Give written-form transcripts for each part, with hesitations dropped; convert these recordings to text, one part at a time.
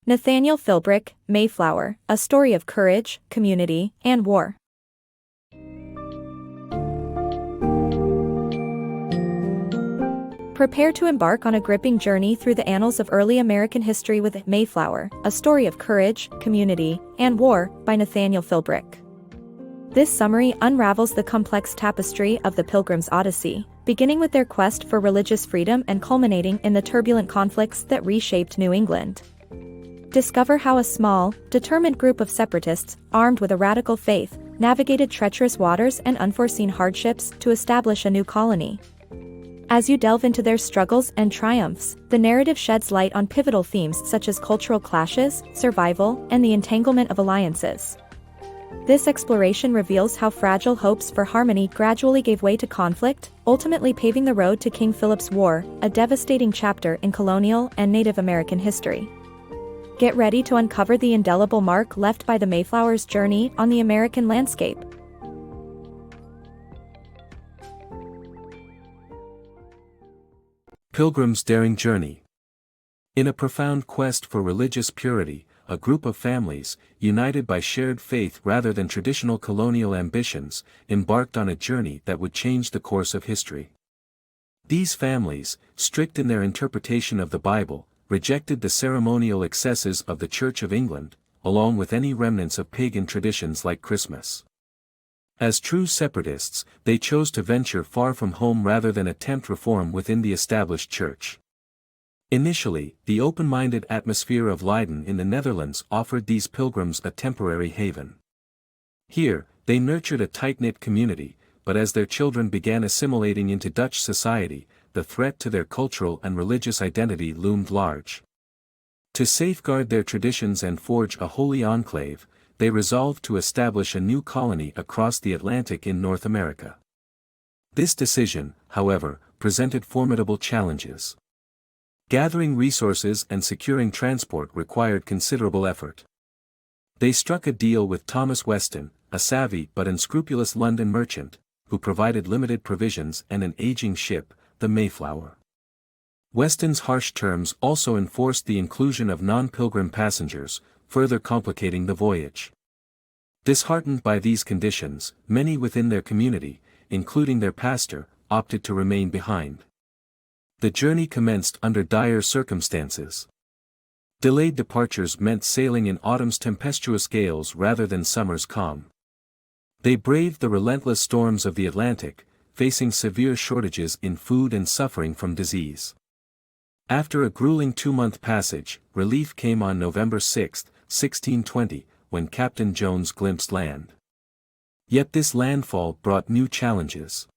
Nathaniel Philbrick, Mayflower, A Story of Courage, Community, and War. Prepare to embark on a gripping journey through the annals of early American history with Mayflower, A Story of Courage, Community, and War, by Nathaniel Philbrick. This summary unravels the complex tapestry of the Pilgrims' Odyssey, beginning with their quest for religious freedom and culminating in the turbulent conflicts that reshaped New England. Discover how a small, determined group of separatists, armed with a radical faith, navigated treacherous waters and unforeseen hardships to establish a new colony. As you delve into their struggles and triumphs, the narrative sheds light on pivotal themes such as cultural clashes, survival, and the entanglement of alliances. This exploration reveals how fragile hopes for harmony gradually gave way to conflict, ultimately paving the road to King Philip's War, a devastating chapter in colonial and Native American history. Get ready to uncover the indelible mark left by the Mayflower's journey on the American landscape. Pilgrims' daring journey. In a profound quest for religious purity, a group of families, united by shared faith rather than traditional colonial ambitions, embarked on a journey that would change the course of history. These families, strict in their interpretation of the Bible, rejected the ceremonial excesses of the Church of England, along with any remnants of pagan traditions like Christmas. As true separatists, they chose to venture far from home rather than attempt reform within the established church. Initially, the open-minded atmosphere of Leiden in the Netherlands offered these pilgrims a temporary haven. Here, they nurtured a tight-knit community, but as their children began assimilating into Dutch society, the threat to their cultural and religious identity loomed large. To safeguard their traditions and forge a holy enclave, they resolved to establish a new colony across the Atlantic in North America. This decision, however, presented formidable challenges. Gathering resources and securing transport required considerable effort. They struck a deal with Thomas Weston, a savvy but unscrupulous London merchant, who provided limited provisions and an aging ship, the Mayflower. Weston's harsh terms also enforced the inclusion of non-pilgrim passengers, further complicating the voyage. Disheartened by these conditions, many within their community, including their pastor, opted to remain behind. The journey commenced under dire circumstances. Delayed departures meant sailing in autumn's tempestuous gales rather than summer's calm. They braved the relentless storms of the Atlantic, facing severe shortages in food and suffering from disease. After a grueling 2-month passage, relief came on November 6, 1620, when Captain Jones glimpsed land. Yet this landfall brought new challenges.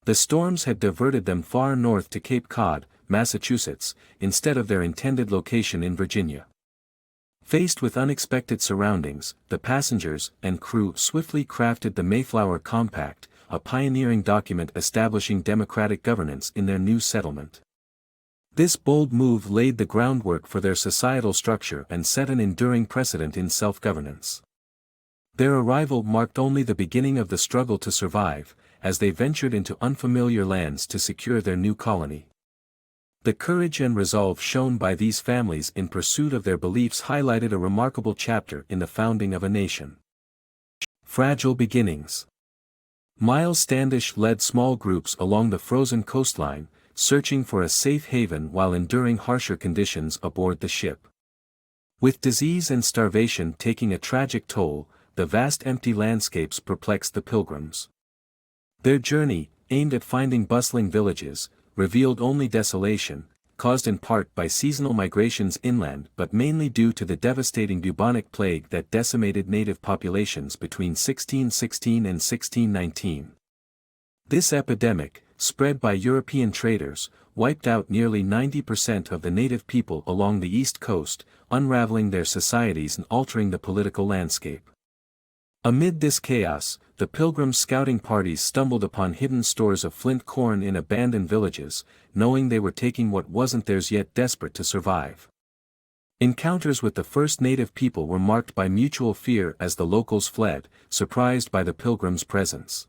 The storms had diverted them far north to Cape Cod, Massachusetts, instead of their intended location in Virginia. Faced with unexpected surroundings, the passengers and crew swiftly crafted the Mayflower Compact, a pioneering document establishing democratic governance in their new settlement. This bold move laid the groundwork for their societal structure and set an enduring precedent in self-governance. Their arrival marked only the beginning of the struggle to survive, as they ventured into unfamiliar lands to secure their new colony. The courage and resolve shown by these families in pursuit of their beliefs highlighted a remarkable chapter in the founding of a nation. Fragile beginnings. Miles Standish led small groups along the frozen coastline, searching for a safe haven while enduring harsher conditions aboard the ship. With disease and starvation taking a tragic toll, the vast empty landscapes perplexed the pilgrims. Their journey, aimed at finding bustling villages, revealed only desolation, caused in part by seasonal migrations inland but mainly due to the devastating bubonic plague that decimated native populations between 1616 and 1619. This epidemic, spread by European traders, wiped out nearly 90% of the native people along the east coast, unraveling their societies and altering the political landscape. Amid this chaos, the Pilgrims' scouting parties stumbled upon hidden stores of flint corn in abandoned villages, knowing they were taking what wasn't theirs yet desperate to survive. Encounters with the first native people were marked by mutual fear as the locals fled, surprised by the Pilgrims' presence.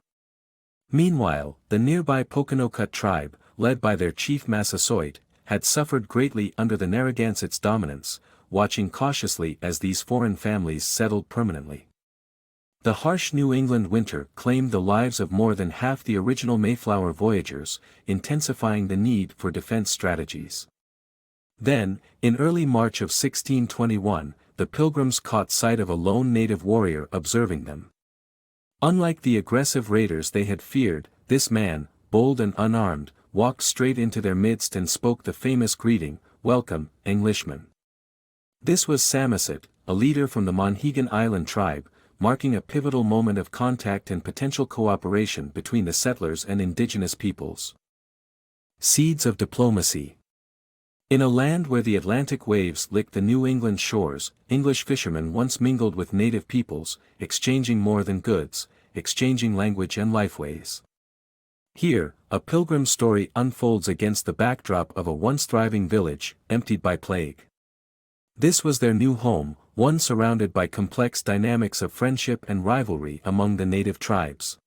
Meanwhile, the nearby Poconocut tribe, led by their chief Massasoit, had suffered greatly under the Narragansett's dominance, watching cautiously as these foreign families settled permanently. The harsh New England winter claimed the lives of more than half the original Mayflower voyagers, intensifying the need for defense strategies. Then, in early March of 1621, the Pilgrims caught sight of a lone native warrior observing them. Unlike the aggressive raiders they had feared, this man, bold and unarmed, walked straight into their midst and spoke the famous greeting, "Welcome, Englishmen." This was Samoset, a leader from the Monhegan Island tribe, marking a pivotal moment of contact and potential cooperation between the settlers and indigenous peoples. Seeds of diplomacy. In a land where the Atlantic waves licked the New England shores, English fishermen once mingled with native peoples, exchanging more than goods, exchanging language and lifeways. Here, a pilgrim story unfolds against the backdrop of a once thriving village, emptied by plague. This was their new home, one surrounded by complex dynamics of friendship and rivalry among the native tribes.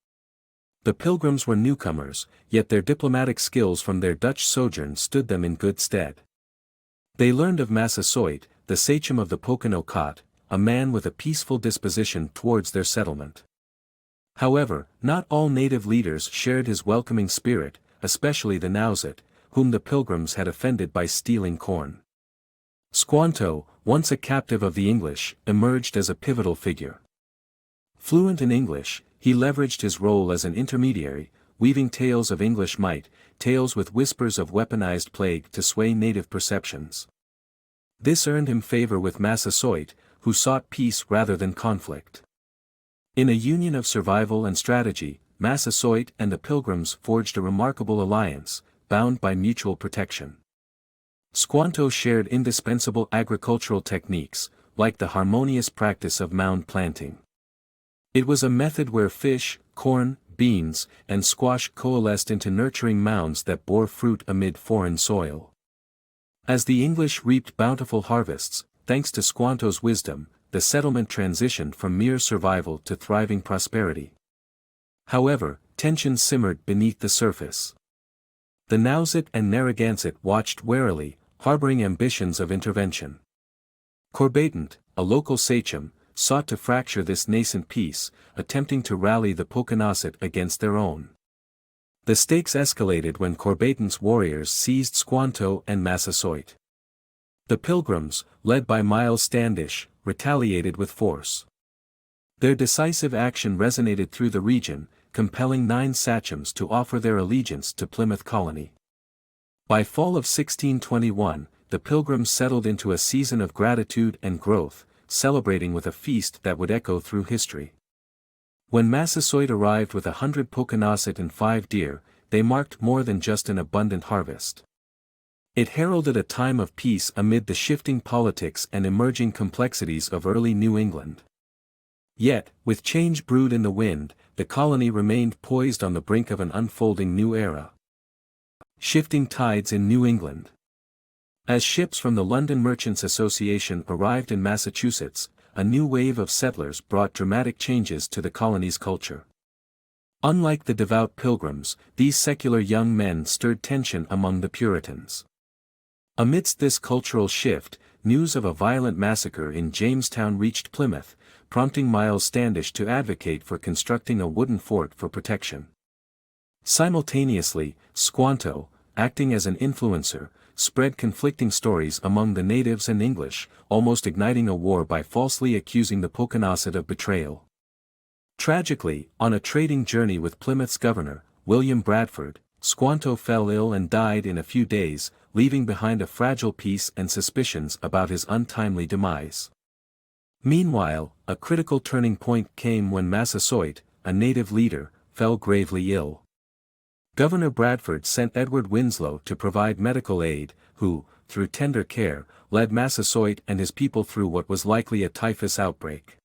The Pilgrims were newcomers, yet their diplomatic skills from their Dutch sojourn stood them in good stead. They learned of Massasoit, the sachem of the Pokanoket, a man with a peaceful disposition towards their settlement. However, not all native leaders shared his welcoming spirit, especially the Nauset, whom the Pilgrims had offended by stealing corn. Squanto, once a captive of the English, emerged as a pivotal figure. Fluent in English, he leveraged his role as an intermediary, weaving tales of English might, tales with whispers of weaponized plague to sway native perceptions. This earned him favor with Massasoit, who sought peace rather than conflict. In a union of survival and strategy, Massasoit and the Pilgrims forged a remarkable alliance, bound by mutual protection. Squanto shared indispensable agricultural techniques, like the harmonious practice of mound planting. It was a method where fish, corn, beans, and squash coalesced into nurturing mounds that bore fruit amid foreign soil. As the English reaped bountiful harvests, thanks to Squanto's wisdom, the settlement transitioned from mere survival to thriving prosperity. However, tensions simmered beneath the surface. The Nauset and Narragansett watched warily, harboring ambitions of intervention. Corbatant, a local sachem, sought to fracture this nascent peace, attempting to rally the Pokanoket against their own. The stakes escalated when Corbatant's warriors seized Squanto and Massasoit. The Pilgrims, led by Miles Standish, retaliated with force. Their decisive action resonated through the region, compelling 9 sachems to offer their allegiance to Plymouth Colony. By fall of 1621, the Pilgrims settled into a season of gratitude and growth, celebrating with a feast that would echo through history. When Massasoit arrived with 100 Pokanoket and 5 deer, they marked more than just an abundant harvest. It heralded a time of peace amid the shifting politics and emerging complexities of early New England. Yet, with change brewed in the wind, the colony remained poised on the brink of an unfolding new era. Shifting tides in New England. As ships from the London Merchants Association arrived in Massachusetts, a new wave of settlers brought dramatic changes to the colony's culture. Unlike the devout Pilgrims, these secular young men stirred tension among the Puritans. Amidst this cultural shift, news of a violent massacre in Jamestown reached Plymouth, prompting Miles Standish to advocate for constructing a wooden fort for protection. Simultaneously, Squanto, acting as an influencer, spread conflicting stories among the natives and English, almost igniting a war by falsely accusing the Pokanoket of betrayal. Tragically, on a trading journey with Plymouth's governor, William Bradford, Squanto fell ill and died in a few days, leaving behind a fragile peace and suspicions about his untimely demise. Meanwhile, a critical turning point came when Massasoit, a native leader, fell gravely ill. Governor Bradford sent Edward Winslow to provide medical aid, who, through tender care, led Massasoit and his people through what was likely a typhus outbreak.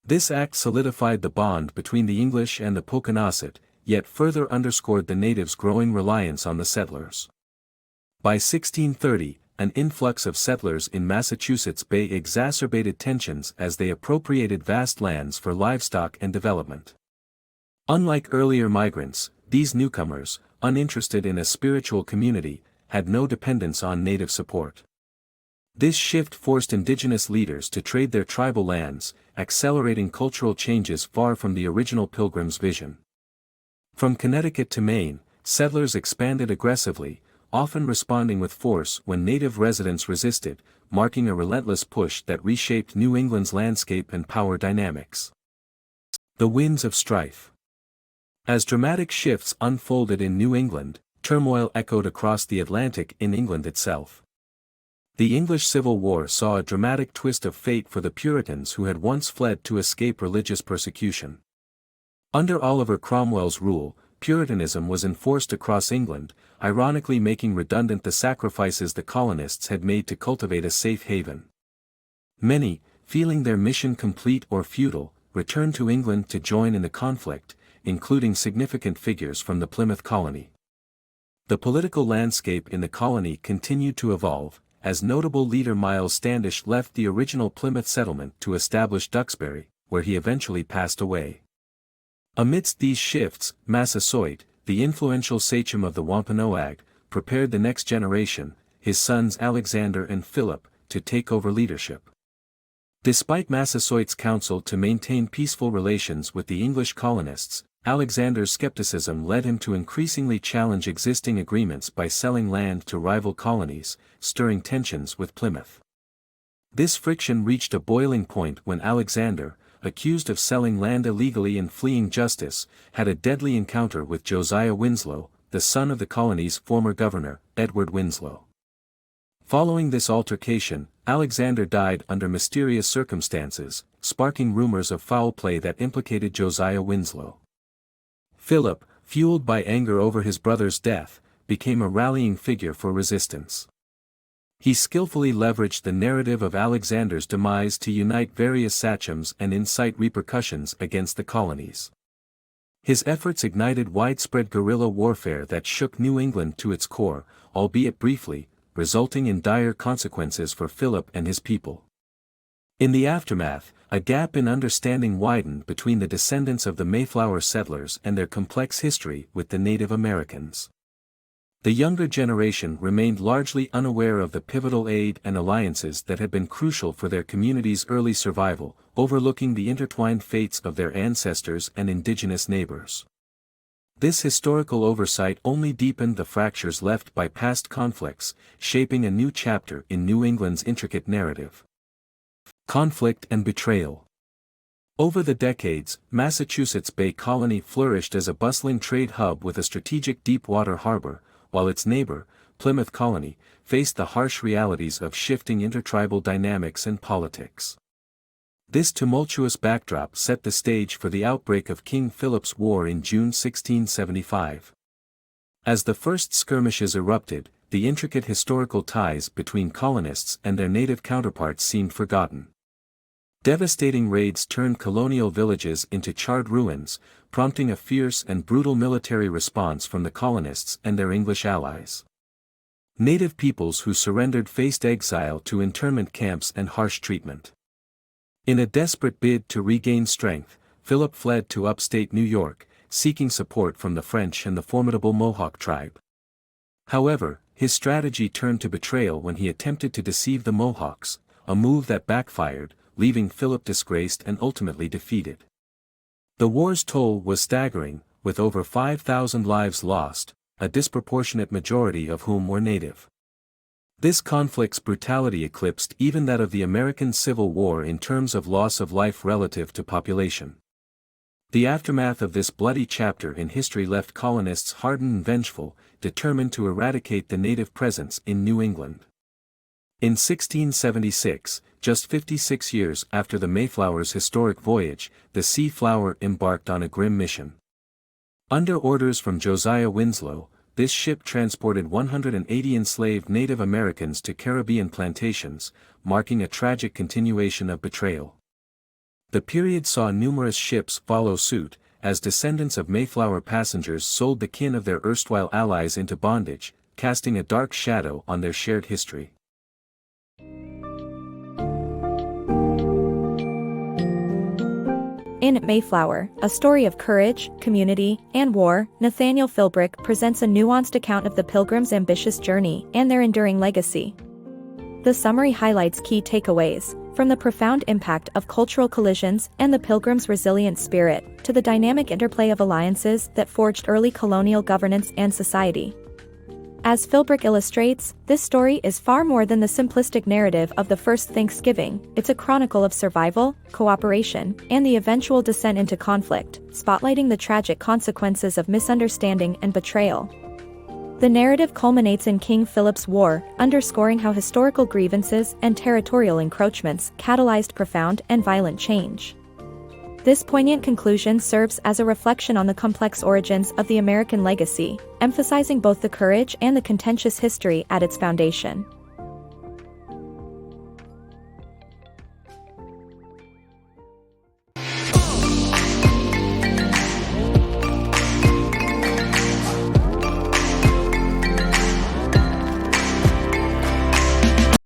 This act solidified the bond between the English and the Pokanoket, yet further underscored the natives' growing reliance on the settlers. By 1630, an influx of settlers in Massachusetts Bay exacerbated tensions as they appropriated vast lands for livestock and development. Unlike earlier migrants, these newcomers, uninterested in a spiritual community, had no dependence on native support. This shift forced indigenous leaders to trade their tribal lands, accelerating cultural changes far from the original Pilgrims' vision. From Connecticut to Maine, settlers expanded aggressively, often responding with force when native residents resisted, marking a relentless push that reshaped New England's landscape and power dynamics. The Winds of Strife. As dramatic shifts unfolded in New England, turmoil echoed across the Atlantic in England itself. The English Civil War saw a dramatic twist of fate for the Puritans who had once fled to escape religious persecution. Under Oliver Cromwell's rule, Puritanism was enforced across England, ironically making redundant the sacrifices the colonists had made to cultivate a safe haven. Many, feeling their mission complete or futile, returned to England to join in the conflict, including significant figures from the Plymouth colony. The political landscape in the colony continued to evolve, as notable leader Miles Standish left the original Plymouth settlement to establish Duxbury, where he eventually passed away. Amidst these shifts, Massasoit, the influential sachem of the Wampanoag, prepared the next generation, his sons Alexander and Philip, to take over leadership. Despite Massasoit's counsel to maintain peaceful relations with the English colonists, Alexander's skepticism led him to increasingly challenge existing agreements by selling land to rival colonies, stirring tensions with Plymouth. This friction reached a boiling point when Alexander, accused of selling land illegally and fleeing justice, had a deadly encounter with Josiah Winslow, the son of the colony's former governor, Edward Winslow. Following this altercation, Alexander died under mysterious circumstances, sparking rumors of foul play that implicated Josiah Winslow. Philip, fueled by anger over his brother's death, became a rallying figure for resistance. He skillfully leveraged the narrative of Alexander's demise to unite various sachems and incite repercussions against the colonies. His efforts ignited widespread guerrilla warfare that shook New England to its core, albeit briefly, resulting in dire consequences for Philip and his people. In the aftermath, a gap in understanding widened between the descendants of the Mayflower settlers and their complex history with the Native Americans. The younger generation remained largely unaware of the pivotal aid and alliances that had been crucial for their community's early survival, overlooking the intertwined fates of their ancestors and indigenous neighbors. This historical oversight only deepened the fractures left by past conflicts, shaping a new chapter in New England's intricate narrative. Conflict and betrayal. Over the decades, Massachusetts Bay Colony flourished as a bustling trade hub with a strategic deep-water harbor, while its neighbor, Plymouth Colony, faced the harsh realities of shifting intertribal dynamics and politics. This tumultuous backdrop set the stage for the outbreak of King Philip's War in June 1675. As the first skirmishes erupted, the intricate historical ties between colonists and their native counterparts seemed forgotten. Devastating raids turned colonial villages into charred ruins, prompting a fierce and brutal military response from the colonists and their English allies. Native peoples who surrendered faced exile to internment camps and harsh treatment. In a desperate bid to regain strength, Philip fled to upstate New York, seeking support from the French and the formidable Mohawk tribe. However, his strategy turned to betrayal when he attempted to deceive the Mohawks, a move that backfired, leaving Philip disgraced and ultimately defeated. The war's toll was staggering, with over 5,000 lives lost, a disproportionate majority of whom were native. This conflict's brutality eclipsed even that of the American Civil War in terms of loss of life relative to population. The aftermath of this bloody chapter in history left colonists hardened and vengeful, determined to eradicate the native presence in New England. In 1676, just 56 years after the Mayflower's historic voyage, the Sea Flower embarked on a grim mission. Under orders from Josiah Winslow, this ship transported 180 enslaved Native Americans to Caribbean plantations, marking a tragic continuation of betrayal. The period saw numerous ships follow suit, as descendants of Mayflower passengers sold the kin of their erstwhile allies into bondage, casting a dark shadow on their shared history. In Mayflower, a story of courage, community, and war, Nathaniel Philbrick presents a nuanced account of the Pilgrims' ambitious journey and their enduring legacy. The summary highlights key takeaways, from the profound impact of cultural collisions and the Pilgrims' resilient spirit, to the dynamic interplay of alliances that forged early colonial governance and society. As Philbrick illustrates, this story is far more than the simplistic narrative of the first Thanksgiving. It's a chronicle of survival, cooperation, and the eventual descent into conflict, spotlighting the tragic consequences of misunderstanding and betrayal. The narrative culminates in King Philip's War, underscoring how historical grievances and territorial encroachments catalyzed profound and violent change. This poignant conclusion serves as a reflection on the complex origins of the American legacy, emphasizing both the courage and the contentious history at its foundation.